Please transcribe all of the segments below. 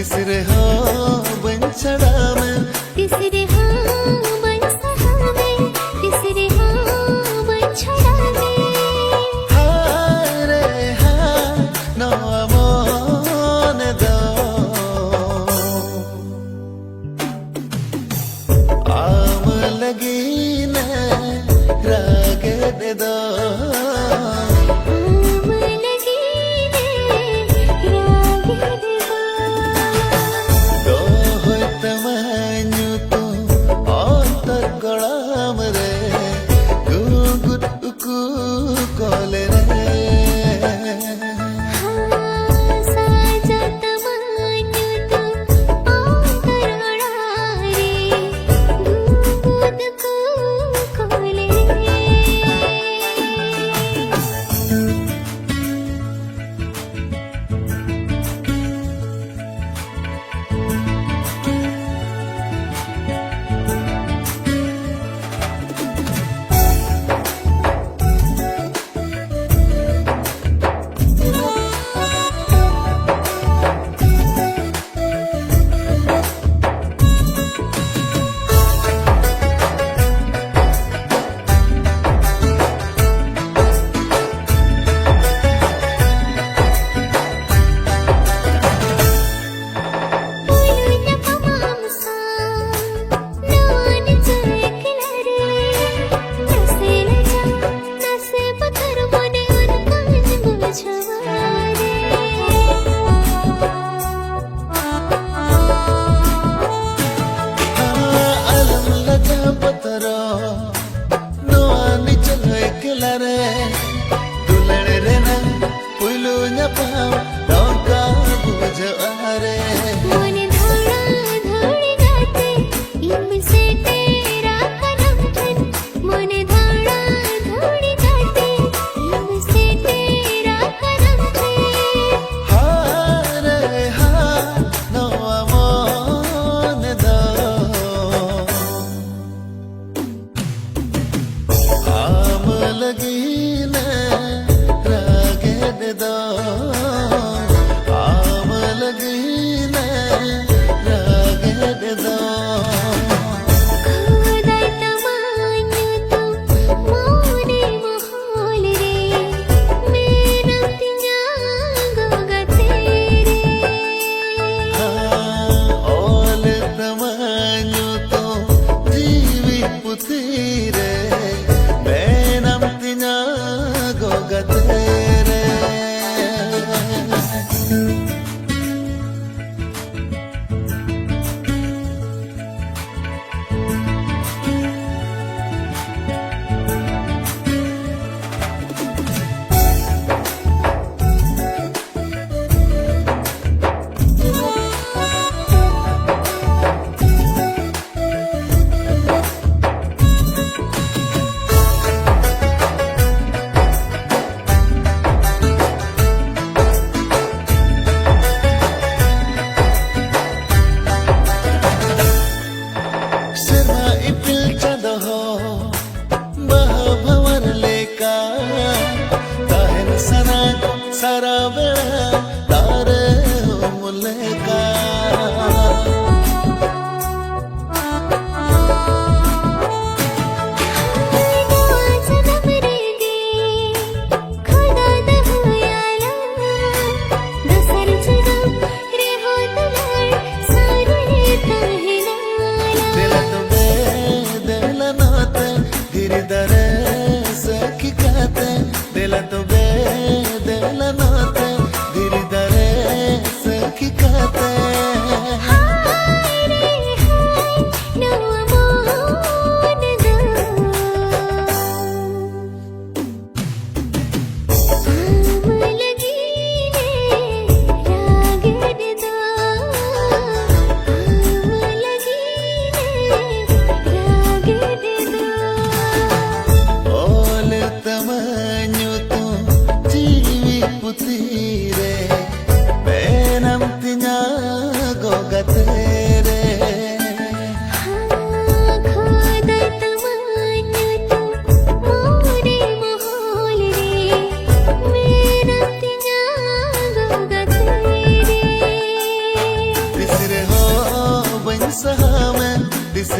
तिसरे हो बंचड़ा में तिसरे हो बंसहा में तिसरे हो बंचड़ा में हारे हा नो मोन दो आम लगी ने राग दे दो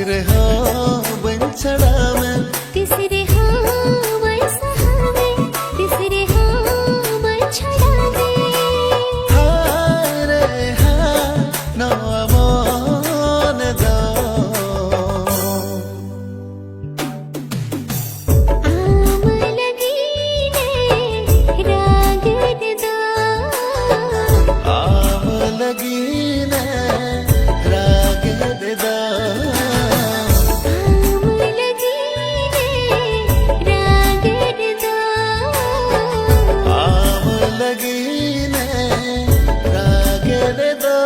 तीसरे हो बंचड़ा में तीसरे हाँ बरसहा में तीसरे हाँ बछड़ा में हारे हाँ नो मन दो आम लगी ने राग दो आम लगी ने राग दे दो आम लगी ने राग दो आम लगी ने राग दे दो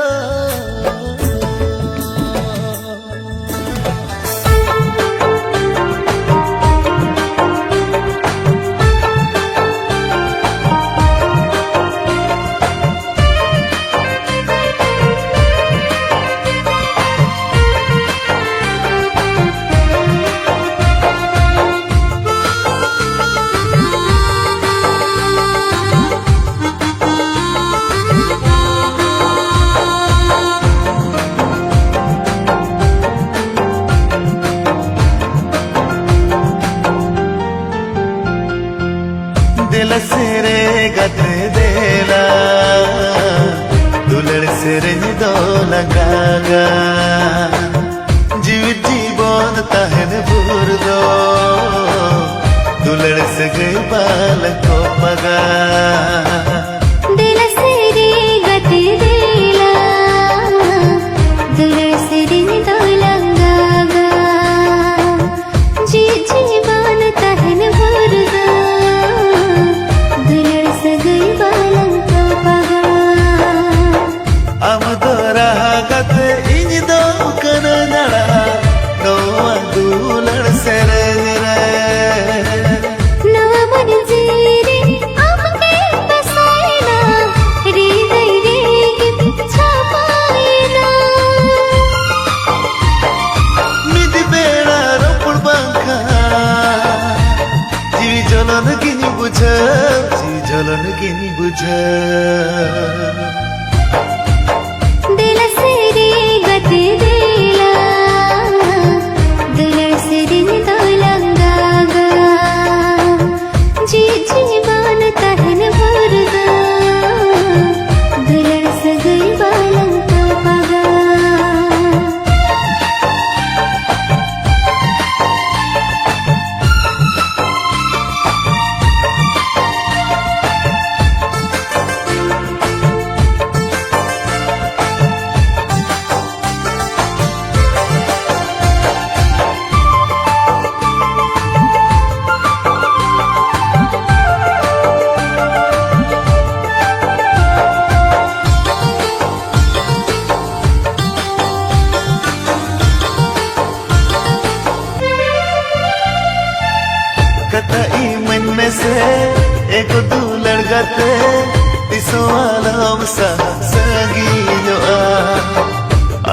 दिल सिरे गते देला दुलड़ सिरे दो लगागा जीव जीवन तहन भूर दो दुलड़ से गई बाल को पगा दिल से रे गति देला दुलड़ से रे दो लंगागा जी जीवन तहन भर दो दुलड़ से गई बालन को पगा हम दोरा गते इन दो कन नड़ा नो दुलड़ से रे नवा मन जीरे आपके बसाएना रे गई रे पिछा पाएना मिदी बेड़ा रोपड़ बांका जीवी जलन गिनी बुझ जी जलन गिनी बुझ दिल से रे गति देला दुलड़ से दिन दो लंगागा जी जीवन तहन भर दो दुलड़ से गई बालन को पगा कतई मन में से एक दुलड़ गते तिसो आलम सा सगी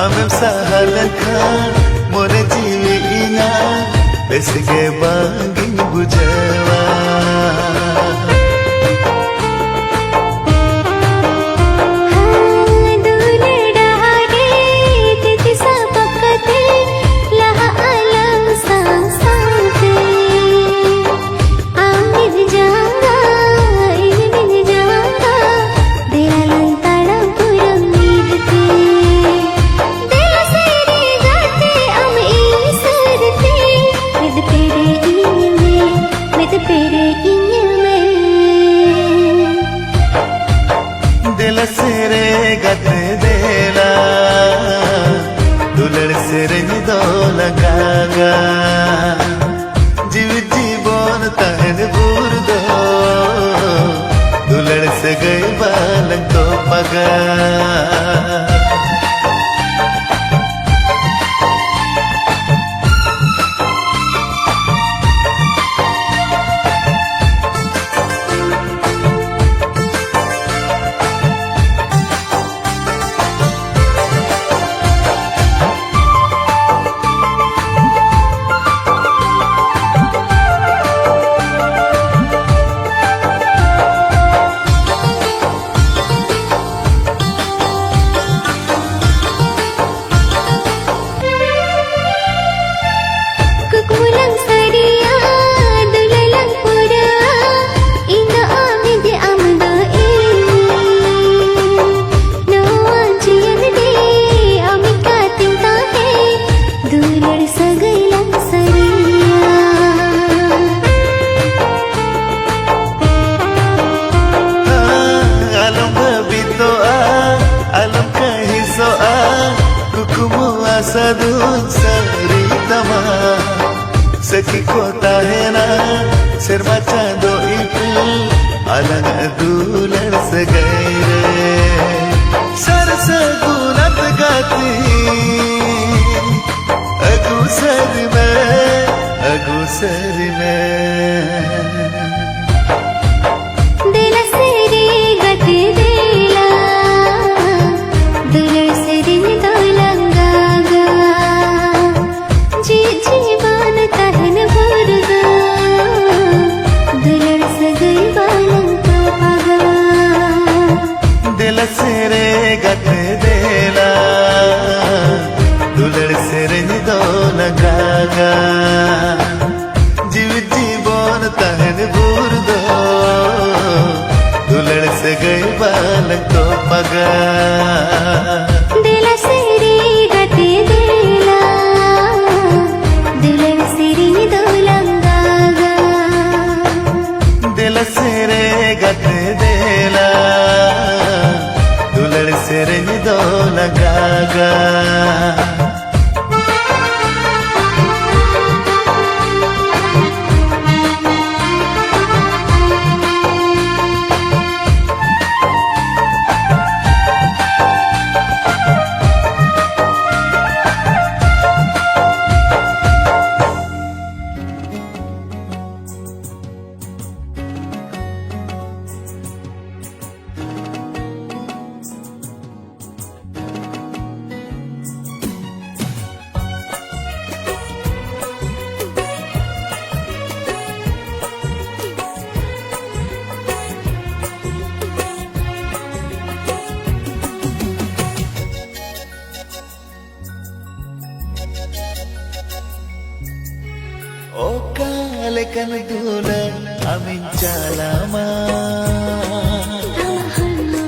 आमें सहल खान मोरे जीवी इना बेसगे बांगिन बुझवा दिल सिरे गते देला दुलड़ सिरे दो लगागा जीव जीवन तहन भूर दो दुलड़ से गई बाल को पगा adun sari tama Saki kota hai na Sirma chando ipil Alang adulan sa gaire Sarsa gulat gati Agu sari mein दिल से रे गट देला दुलर से रिन दो लंगागा जी जीवन तहन भरगा दुलर से गई बालन तो पागा दिल से रे गट देला दुलर से रिन दो लंगागा जीव जीवन तहन भूर दो दुलड़ से गई बालक तो पगा दिल से रे गट देला दुलर से रिन दो लंगागा दिल से रे गट देला दुलड़ से रिन दो लगागा Lekan dula amin calama Amahanno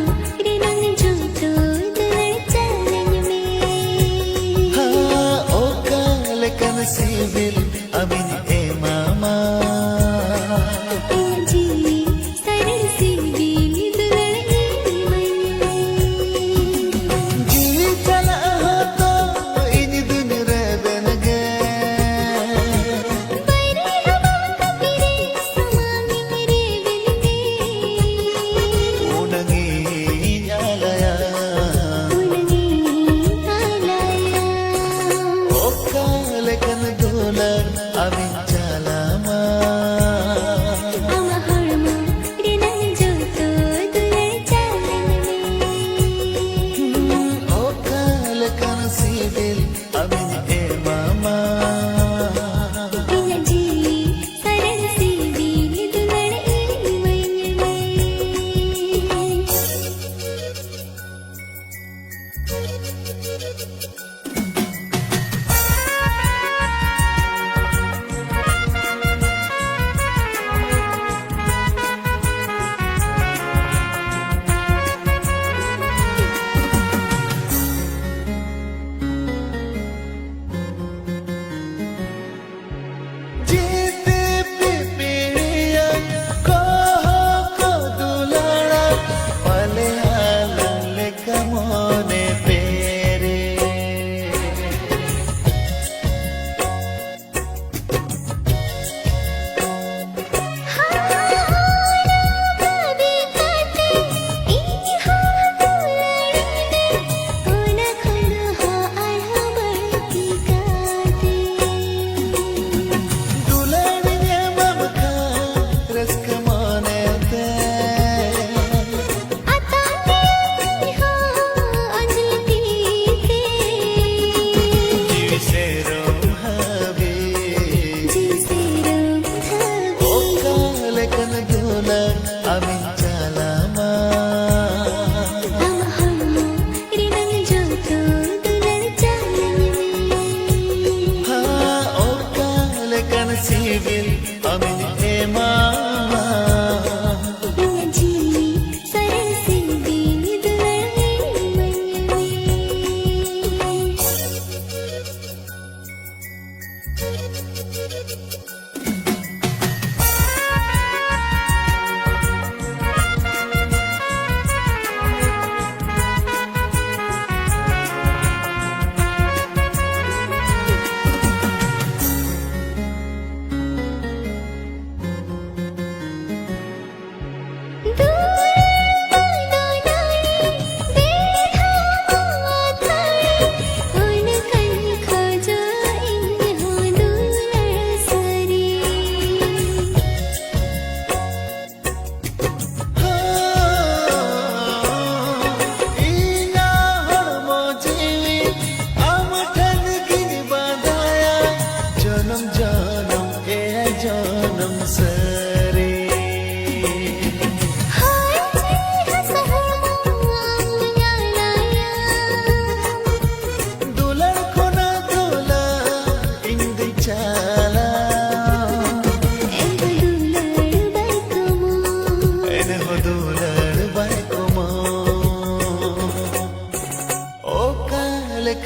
rinang juto dular jalan mein Ha oka lekan sibil amin mama जी सरल सी दिल दुलर mein Ji chala to ini dunre benage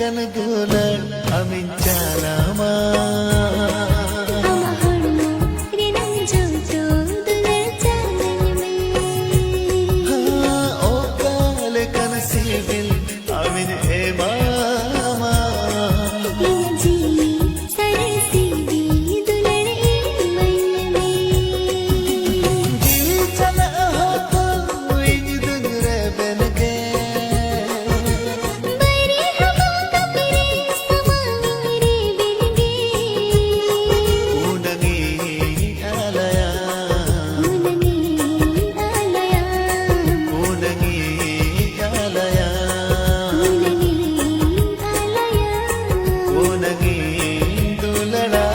कन दुलर अमिन चालामा Amahormo rinang joto dulal jalan me. ओ काल कन सिविल अमिन ए मामा Inaji sarasi di dulal iman me. जी चला हो तो इन दुगरे बन के Bari hamo kapire samare bilge. उनगी आलया Unani alaya, उनगी आलया unani alaya. उनगी दुलड़ा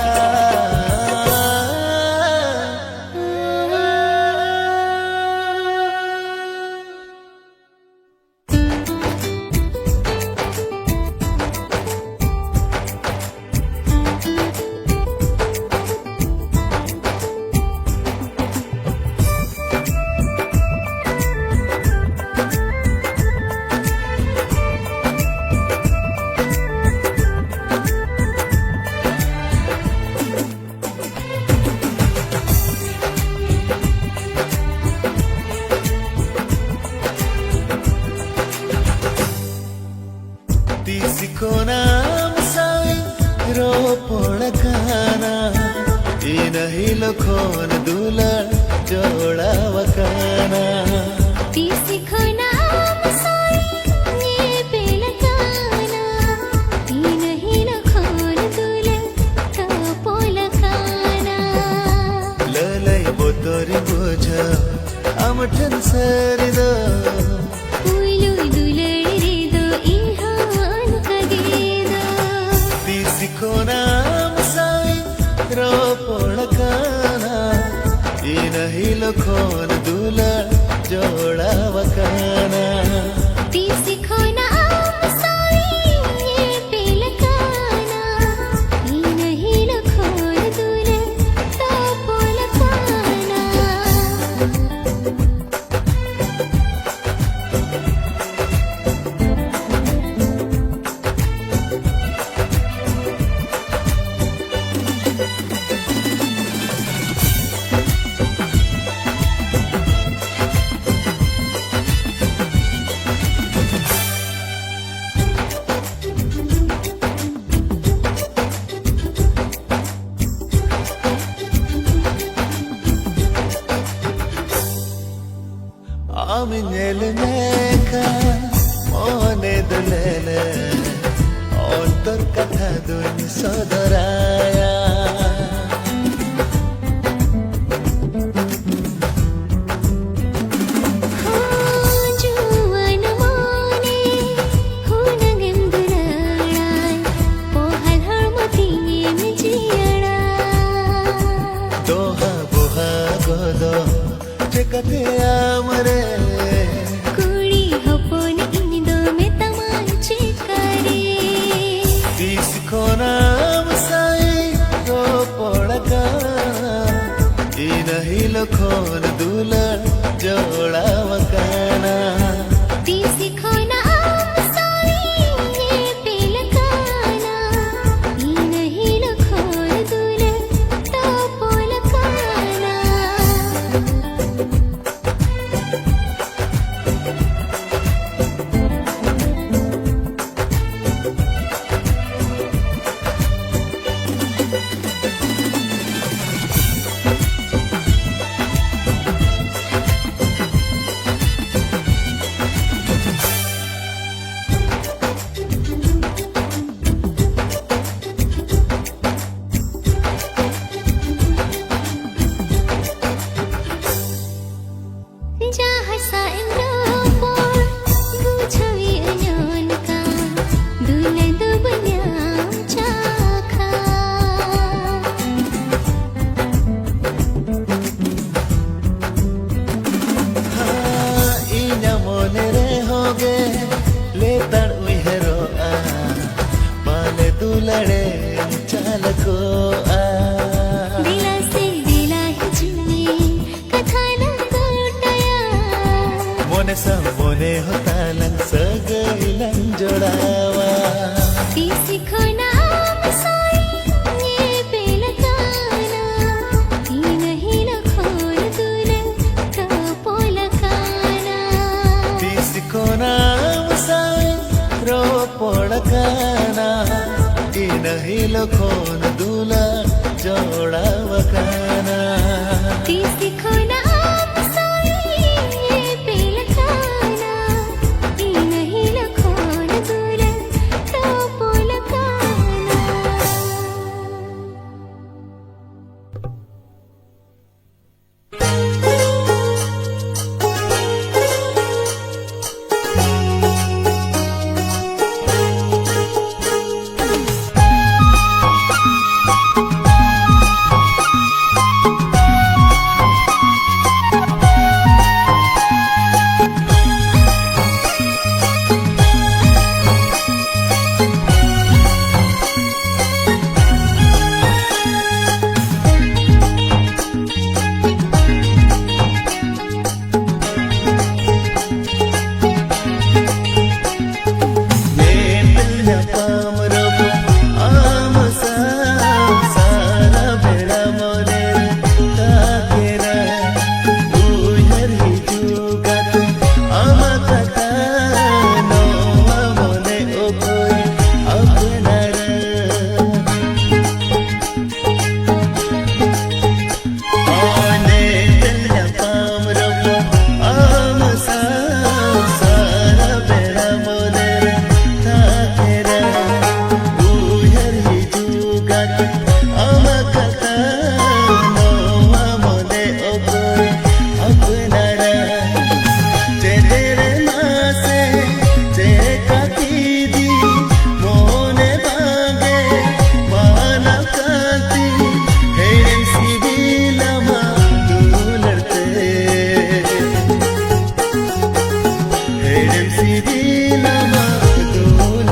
తీసుకో నాम साई रो पोळकाना ई नहीं लखोन दुला जोड़ा वकाना Tisi khona amsai ye pelakana. Ina hina khon dule ka polakana. ललई बोतरी बोझ अमठन सरिदो Ulu dulare do ihan kadedo. తీసుకో नाम साई रो पोळकाना ई नहीं लखोन दुला जोड़ा वकाना Tisi khona amsai ye pelakana. Ina hina khon dule ka polakana. आमिनेल मेका मोने दुलेले अंतर कथा दुन सदराया Juwan mone hunangem duralai pohal harmotingem jiyara दोहा बुहा गोदो चकते Amre kuri hopon inido me tamanche kare तीसको नाम साई रो पोळकाना ई नहीं लखोन दुला जोड़ा वकाना tisi khona amsai ye pelakana ina hina khon dule ta polakana. Jahat saing rapor bucawi anyon ka dulai du benyam cakha. हाँ इना मोने रे होगे ले तड़ उहेरो आ पाले दुलड़े चालको आ Dila se dila hijni katha na dotaya. मोने सा मोने होता लं सगैलन जोड़ावा किसी को नाम साई ये बेलकाना ही नहीं लखोर दूर तो पोलकाना తీసుకో నామసాయి రోపొళకానా ఈ నహిలో కోన దూల జోడవకానా किसी को नाम साई ये बेलकाना ही नहीं लखोर दूर तो पोलकाना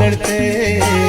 लड़ते